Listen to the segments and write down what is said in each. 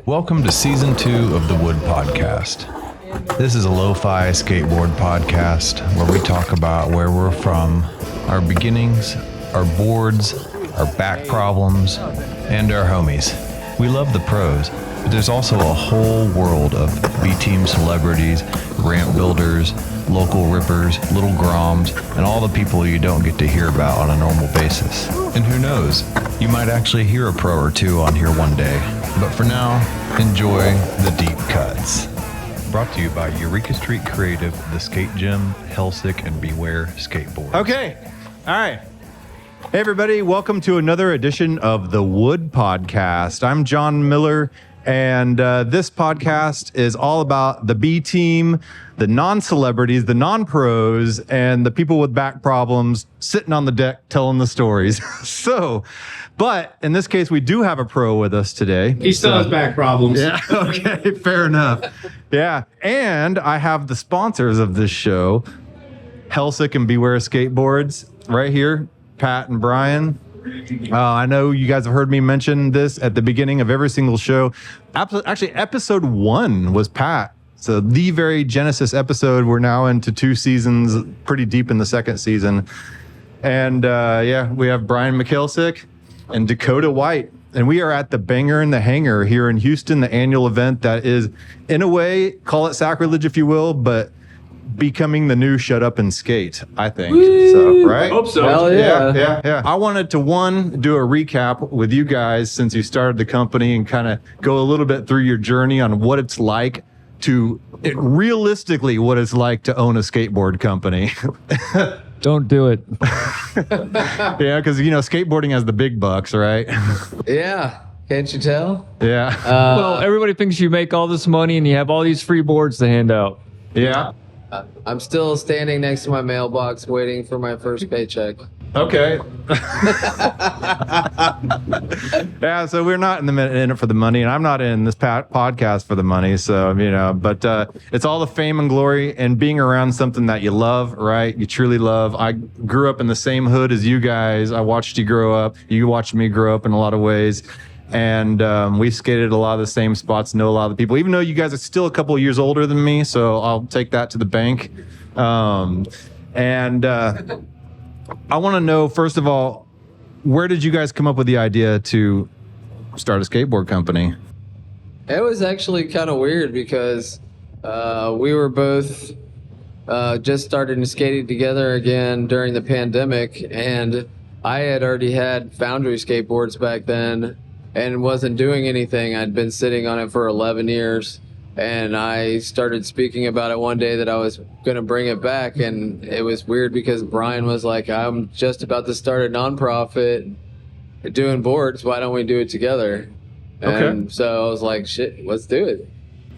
Welcome to Season 2 of the Wood Podcast. This is a lo-fi skateboard podcast where we talk about where we're from, our beginnings, our boards, our back problems, and our homies. We love the pros, but there's also a whole world of B-team celebrities, ramp builders, local rippers, little groms, and all the people you don't get to hear about on a normal basis. And who knows, you might actually hear a pro or two on here one day. But for now, enjoy the deep cuts. Brought to you by Eureka Street Creative, The Skate Gym, Hellsick, and Beware Skateboards. Okay. All right. Hey, everybody. Welcome to another edition of the Wood Podcast. I'm John Miller, and this podcast is all about the B team, the non-celebrities, the non-pros, and the people with back problems sitting on the deck telling the stories. But in this case, we do have a pro with us today. He still has back problems. Yeah, okay, fair enough. Yeah, and I have the sponsors of this show, Hellsick and Beware Skateboards, right here, Pat and Brian. I know you guys have heard me mention this at the beginning of every single show. Actually, episode 1 was Pat. So the very Genesis episode. We're now into 2 seasons, pretty deep in the second season. And yeah, we have Brian Michaelsick and Dakota White. And we are at the Banger and the Hanger here in Houston, the annual event that is, in a way, call it sacrilege if you will, but becoming the new Shut Up and Skate, I think. Woo! So, right? Hope so. Hell yeah. Yeah. I wanted to, do a recap with you guys since you started the company and kind of go a little bit through your journey on what it's like realistically what it's like to own a skateboard company. Don't do it. Yeah, because, skateboarding has the big bucks, right? Yeah. Can't you tell? Yeah. Well, everybody thinks you make all this money and you have all these free boards to hand out. Yeah. I'm still standing next to my mailbox waiting for my first paycheck. Okay. Yeah, so we're not in it for the money, and I'm not in this podcast for the money. So, but it's all the fame and glory and being around something that you love, right? You truly love. I grew up in the same hood as you guys. I watched you grow up. You watched me grow up in a lot of ways. And we skated a lot of the same spots, know a lot of the people, even though you guys are still a couple of years older than me. So I'll take that to the bank. I want to know, first of all, where did you guys come up with the idea to start a skateboard company? It was actually kind of weird because we were both just starting skating together again during the pandemic. And I had already had Foundry skateboards back then and wasn't doing anything. I'd been sitting on it for 11 years. And I started speaking about it one day that I was going to bring it back. And it was weird because Brian was like, I'm just about to start a nonprofit doing boards. Why don't we do it together? Okay. And so I was like, shit, let's do it.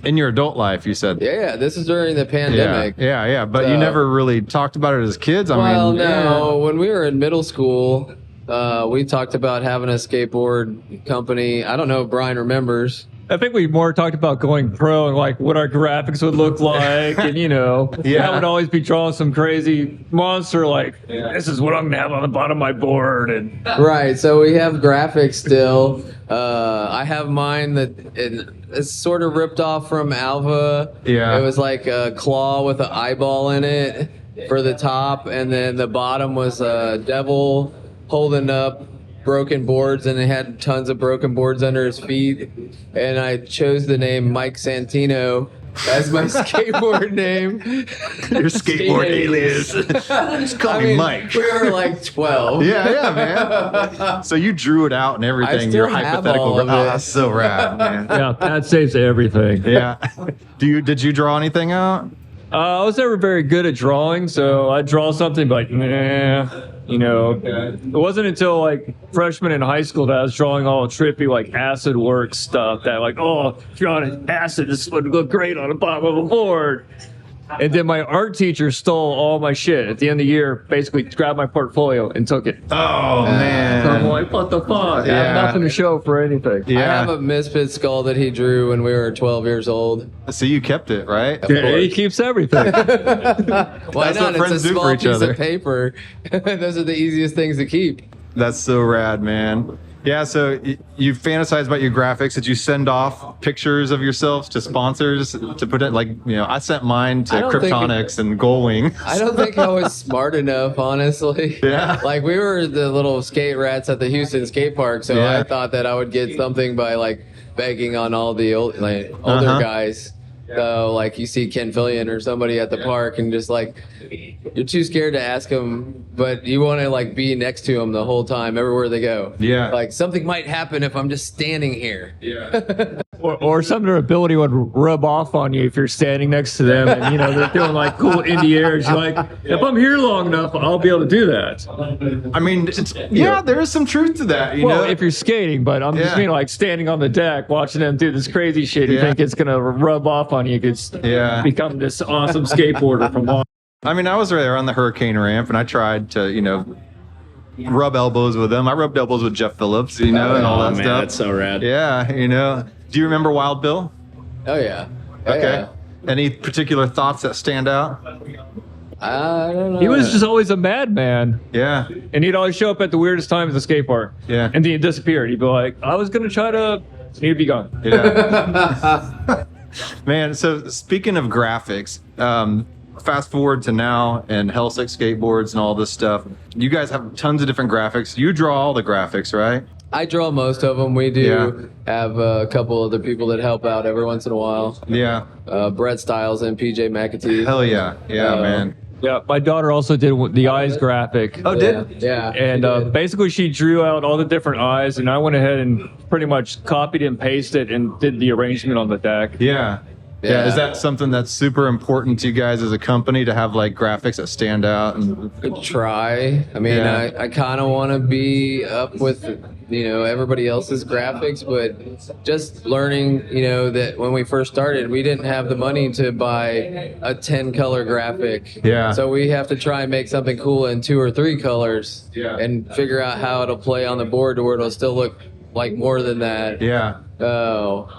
In your adult life, you said. Yeah, this is during the pandemic. Yeah. But you never really talked about it as kids. No. When we were in middle school, we talked about having a skateboard company. I don't know if Brian remembers. I think we more talked about going pro and like what our graphics would look like. And, I would always be drawing some crazy monster like, this is what I'm going to have on the bottom of my board. And Right. So we have graphics still. I have mine that it's sort of ripped off from Alva. Yeah. It was like a claw with an eyeball in it for the top. And then the bottom was a devil holding up broken boards, and it had tons of broken boards under his feet. And I chose the name Mike Santino as my skateboard name. Your skateboard alias. Just call me Mike. We were like 12. Yeah, man. So you drew it out and everything. I still Your have hypothetical. all of it. Oh, that's so rad, man. yeah, that saves everything. Yeah. Did you draw anything out? I was never very good at drawing, so I'd draw something like, nah. It wasn't until like freshman in high school that I was drawing all trippy like acid work stuff that like, oh, drawing acid, this would look great on the bottom of a board. And then my art teacher stole all my shit at the end of the year, basically grabbed my portfolio and took it. Oh, man. So I'm like, what the fuck? I have nothing to show for anything. I have a Misfit skull that he drew when we were 12 years old. So you kept it, right? Yeah, he keeps everything. Why That's not? what It's friends a do small for each piece other. of paper. Those are the easiest things to keep. That's so rad, man. Yeah, so you fantasize about your graphics. Did you send off pictures of yourselves to sponsors to put it I sent mine to Kryptonics and Gullwing. I don't think I was smart enough, honestly. Yeah. Like we were the little skate rats at the Houston skate park, so Yeah. I thought that I would get something by like begging on all the older guys. So like you see Ken Fillion or somebody at the park and just like you're too scared to ask them, but you want to like be next to them the whole time everywhere they go. Yeah. Like something might happen if I'm just standing here. Yeah. Or some of their ability would rub off on you if you're standing next to them and, they're doing like cool indie airs. You're like, if I'm here long enough, I'll be able to do that. I mean, there is some truth to that, If you're skating, but I'm just like standing on the deck watching them do this crazy shit. You think it's going to rub off on you. You could become this awesome skateboarder from long. I mean, I was there on the Hurricane ramp and I tried to, rub elbows with them. I rubbed elbows with Jeff Phillips, and all that stuff. That's so rad. Yeah, Do you remember Wild Bill? Oh yeah. Okay. Any particular thoughts that stand out? I don't know. He was just always a madman. Yeah. And he'd always show up at the weirdest times at the skate park. Yeah. And then he'd disappear. He'd be like, I was going to try to... And he'd be gone. Yeah. Man, so speaking of graphics, fast forward to now and Hellsick Skateboards and all this stuff. You guys have tons of different graphics. You draw all the graphics, right? I draw most of them. We do have a couple other people that help out every once in a while. Yeah. Brett Stiles and PJ McAtee. Hell yeah. Yeah, man. Yeah, my daughter also did the eyes graphic. Oh, did? Yeah. And basically she drew out all the different eyes, and I went ahead and pretty much copied and pasted and did the arrangement on the deck. Yeah. Yeah, is that something that's super important to you guys as a company to have like graphics that stand out? And try. I mean, I kind of want to be up with, everybody else's graphics, but just learning, that when we first started, we didn't have the money to buy a 10 color graphic. Yeah. So we have to try and make something cool in 2 or 3 colors and figure out how it'll play on the board to where it'll still look like more than that. Yeah. Oh.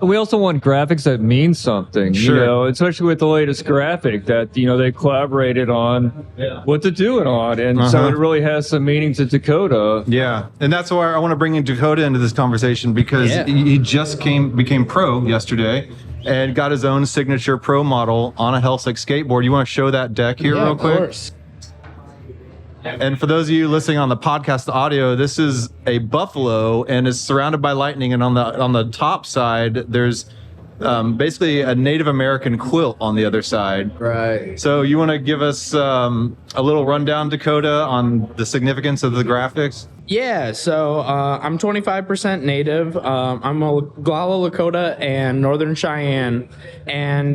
We also want graphics that mean something, Sure. especially with the latest graphic that, they collaborated on what to do it on. And so it really has some meaning to Dakota. Yeah. And that's why I want to bring in Dakota into this conversation because he just became pro yesterday and got his own signature pro model on a Hellsick skateboard. You want to show that deck here real quick? Of course. And for those of you listening on the podcast audio, this is a buffalo and is surrounded by lightning. And on the top side, there's basically a Native American quilt on the other side. Right. So you want to give us a little rundown, Dakota, on the significance of the graphics? Yeah, so I'm 25% Native. I'm a Oglala Lakota and Northern Cheyenne, and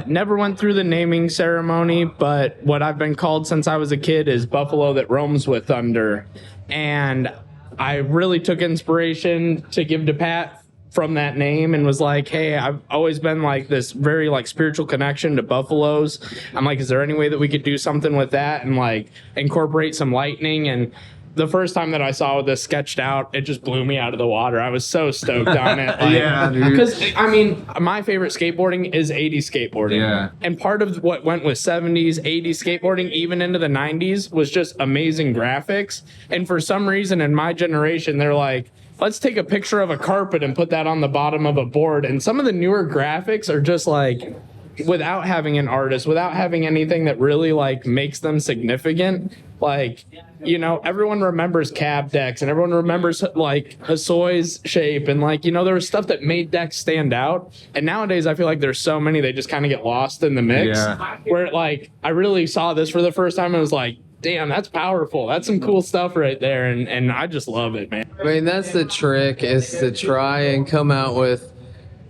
never went through the naming ceremony, but what I've been called since I was a kid is Buffalo that roams with thunder. And I really took inspiration to give to Pat from that name and was like, hey, I've always been like this very like spiritual connection to buffaloes. I'm like, is there any way that we could do something with that and like incorporate some lightning? And the first time that I saw this sketched out, it just blew me out of the water. I was so stoked on it. Like, Yeah, dude. because, I mean, my favorite skateboarding is 80s skateboarding. Yeah. And part of what went with 70s, 80s skateboarding, even into the 90s, was just amazing graphics. And for some reason in my generation, they're like, let's take a picture of a carpet and put that on the bottom of a board. And some of the newer graphics are just like, without having an artist, without having anything that really like makes them significant, like, you know, everyone remembers cab decks and everyone remembers like Hossoi's shape and like, you know, there was stuff that made decks stand out. And nowadays I feel like there's so many, they just kind of get lost in the mix. Yeah. Where like I really saw this for the first time and was like, damn, that's powerful. That's some cool stuff right there. And I just love it, man. I mean, that's the trick, is to try and come out with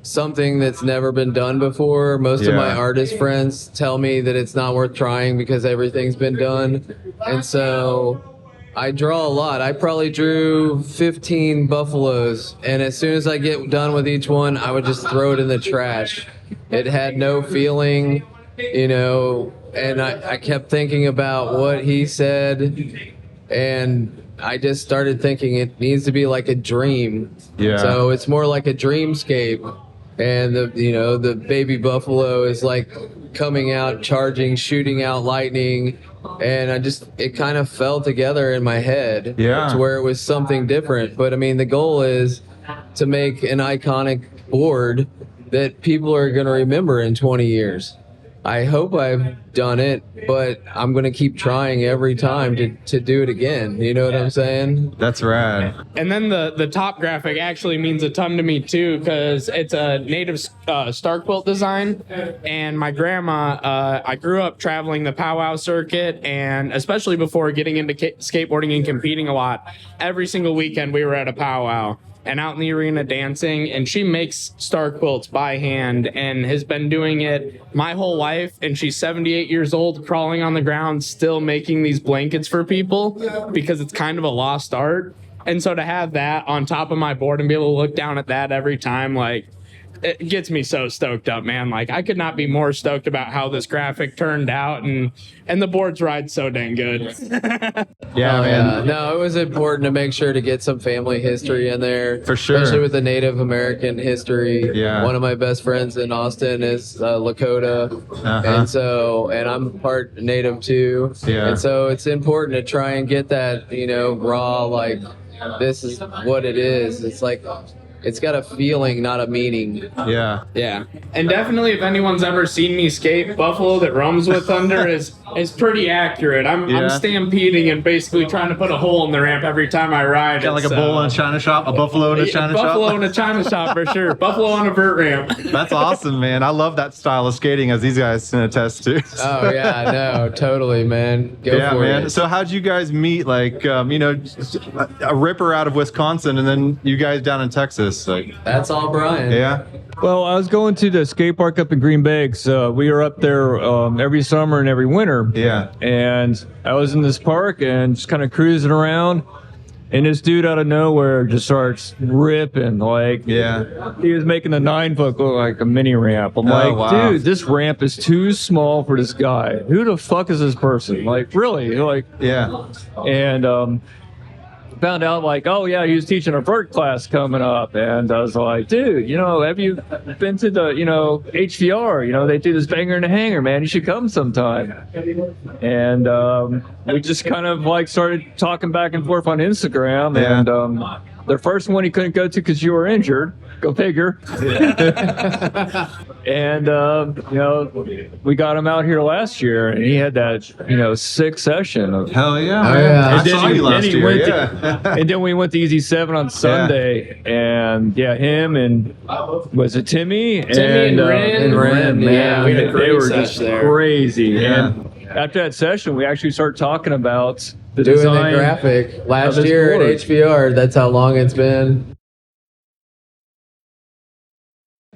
something that's never been done before. Most of my artist friends tell me that it's not worth trying because everything's been done. And so I draw a lot. I probably drew 15 buffaloes, and as soon as I get done with each one, I would just throw it in the trash. It had no feeling, you know, and I kept thinking about what he said, and I just started thinking it needs to be like a dream. Yeah. So it's more like a dreamscape. and the baby buffalo is like coming out, charging, shooting out lightning, and it kind of fell together in my head to where it was something different. But I mean, the goal is to make an iconic board that people are going to remember in 20 years. I hope I've done it, but I'm going to keep trying every time to do it again. You know what I'm saying? That's rad. And then the top graphic actually means a ton to me too, because it's a native star quilt design. And my grandma, I grew up traveling the powwow circuit, and especially before getting into skateboarding and competing a lot, every single weekend we were at a powwow and out in the arena dancing, and she makes star quilts by hand and has been doing it my whole life, and she's 78 years old, crawling on the ground, still making these blankets for people because it's kind of a lost art. And so to have that on top of my board and be able to look down at that every time, like, it gets me so stoked up, man. Like, I could not be more stoked about how this graphic turned out, and the boards ride so dang good. Man. No, it was important to make sure to get some family history in there. For sure. Especially with the Native American history. Yeah. One of my best friends in Austin is Lakota. And I'm part Native too. Yeah. And so it's important to try and get that, raw, like, this is what it is. It's like, it's got a feeling, not a meaning. Yeah. Yeah. And definitely, if anyone's ever seen me skate, Buffalo that roams with thunder is pretty accurate. I'm stampeding and basically trying to put a hole in the ramp every time I ride. Got like a bull in a china shop, a buffalo in a china shop. Buffalo in a china shop for sure. Buffalo on a vert ramp. That's awesome, man. I love that style of skating, as these guys can attest to. Oh yeah, no, totally, man. Go for man. it. So how'd you guys meet? Like, a ripper out of Wisconsin, and then you guys down in Texas. Like, that's all Brian. Yeah. Well, I was going to the skate park up in Green Bay. So we were up there every summer and every winter. Yeah. And I was in this park and just kind of cruising around. And this dude out of nowhere just starts ripping. Like, he was making the 9-foot look like a mini ramp. I'm dude, this ramp is too small for this guy. Who the fuck is this person? Like, really? Like, and found out, like, oh yeah, he was teaching a vert class coming up, and I was like, dude, have you been to the HVR? They do this banger and a hanger, man. You should come sometime. And we just kind of like started talking back and forth on Instagram, and the first one he couldn't go to because you were injured. Go figure. And we got him out here last year, and he had that sick session of hell yeah. Oh, yeah. I saw you last year. And then we went to Easy 7 on Sunday, and him and was it Timmy and Ren, man, we had a great they were sesh just there. crazy. And after that session, we actually started talking about the Doing design the graphic last this year board. at HVR. That's how long it's been.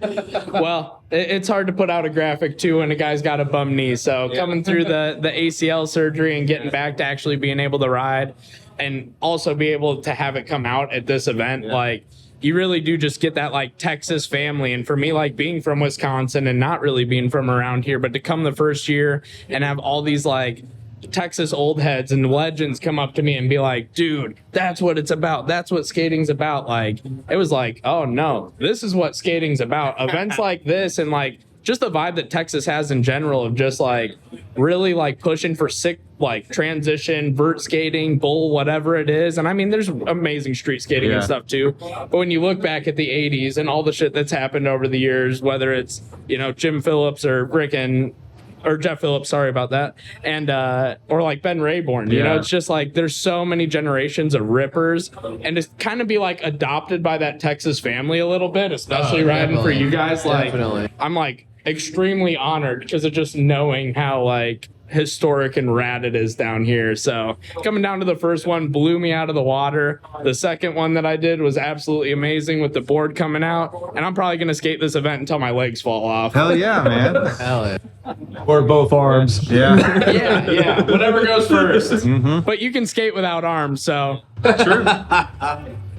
Well, it's hard to put out a graphic too when a guy's got a bum knee. So coming through the ACL surgery and getting back to actually being able to ride, and also be able to have it come out at this event, like, you really do just get that like Texas family. And for me, like, being from Wisconsin and not really being from around here, but to come the first year and have all these like Texas old heads and legends come up to me and be like, dude, that's what it's about. That's what skating's about. Like, it was like, oh no, this is what skating's about. Events like this, and like just the vibe that Texas has in general of just like really like pushing for sick, like transition, vert skating, bowl, whatever it is. And I mean, there's amazing street skating and stuff too. But when you look back at the 80s and all the shit that's happened over the years, whether it's, Jim Phillips or Jeff Phillips, sorry about that, and or like Ben Rayborn, it's just like there's so many generations of rippers, and to kind of be like adopted by that Texas family a little bit, especially riding for you guys, like, I'm like extremely honored because of just knowing how like historic and rad it is down here. So coming down to the first one blew me out of the water. The second one that I did was absolutely amazing with the board coming out, and I'm probably gonna skate this event until my legs fall off. Hell yeah, man. Hell yeah. or both arms. Yeah, whatever goes first. But you can skate without arms, so True.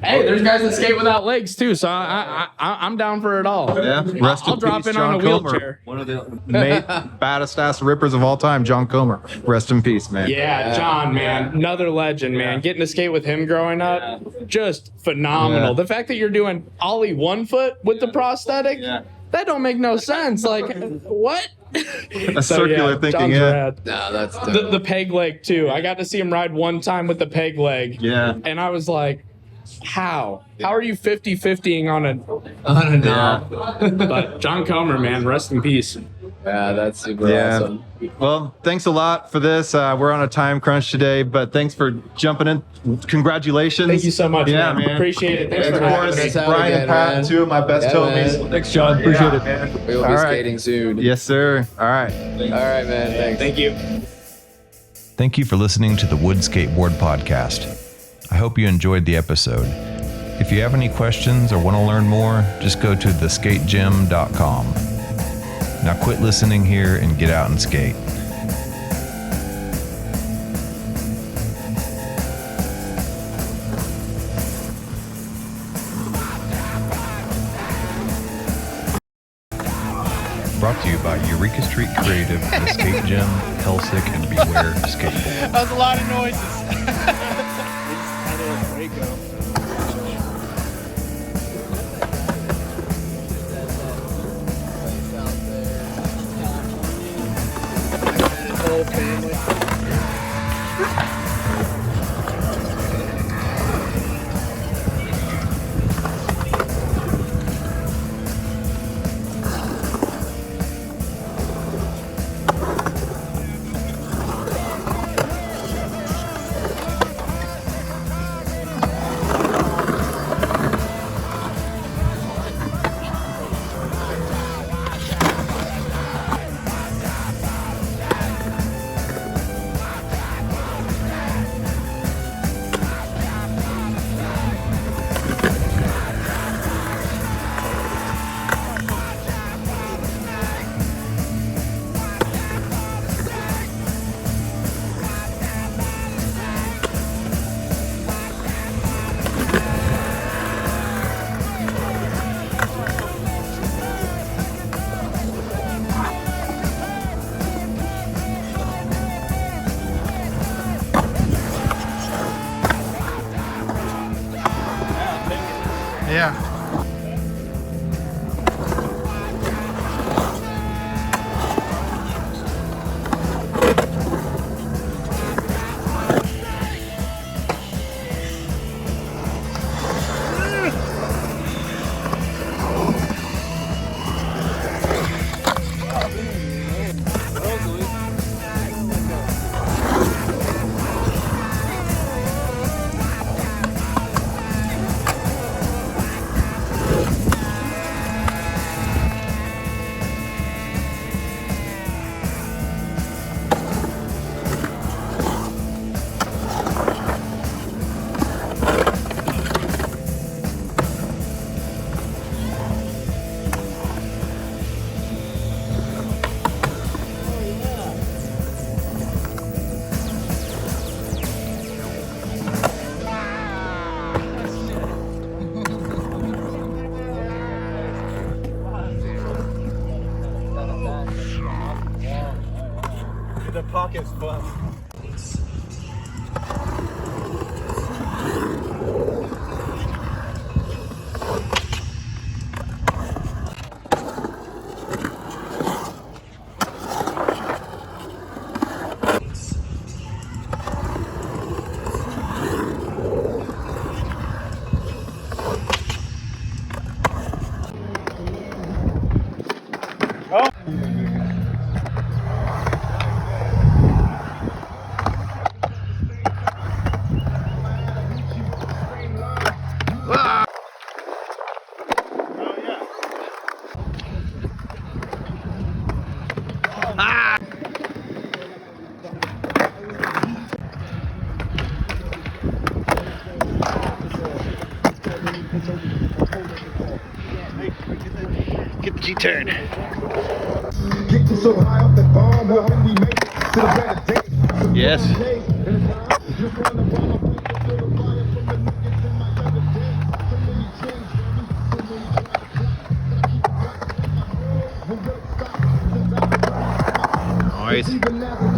hey, there's guys that skate without legs too, so I'm down for it all. Yeah. Rest I'll in drop peace, in on a John Comer. wheelchair. One of the baddest ass rippers of all time, John Comer. Rest in peace, man. Yeah, John, man, another legend, man. Getting to skate with him growing up, just phenomenal. Yeah. The fact that you're doing ollie 1 foot with the prosthetic, that don't make no sense. Like, what? A circular thinking, John's yeah. rad. No, that's dope. The peg leg too. I got to see him ride one time with the peg leg. Yeah. And I was like, how are you 50-50ing on a I don't know. but John Comer, man, rest in peace. Yeah, that's super Yeah. awesome. Well, thanks a lot for this. We're on a time crunch today, but thanks for jumping in. Congratulations. Thank you so much, Yeah, man. man. Appreciate it. Thanks And for of having course, me. Brian and Pat, man. two of my best Yeah, homies. man. Thanks, John. Appreciate it. Man. We'll be All right. skating soon. Yes, sir. All right. All right, man. Thanks. Thank you. Thank you for listening to the Wood Skateboard Podcast. I hope you enjoyed the episode. If you have any questions or want to learn more, just go to theskategym.com. Now quit listening here and get out and skate. Brought to you by Eureka Street Creative, The Skate Gym, Hellsick, and Beware Skateboard. That was a lot of noises. Yeah. The pocket's fun. Get the G-turn. Yes. Nice.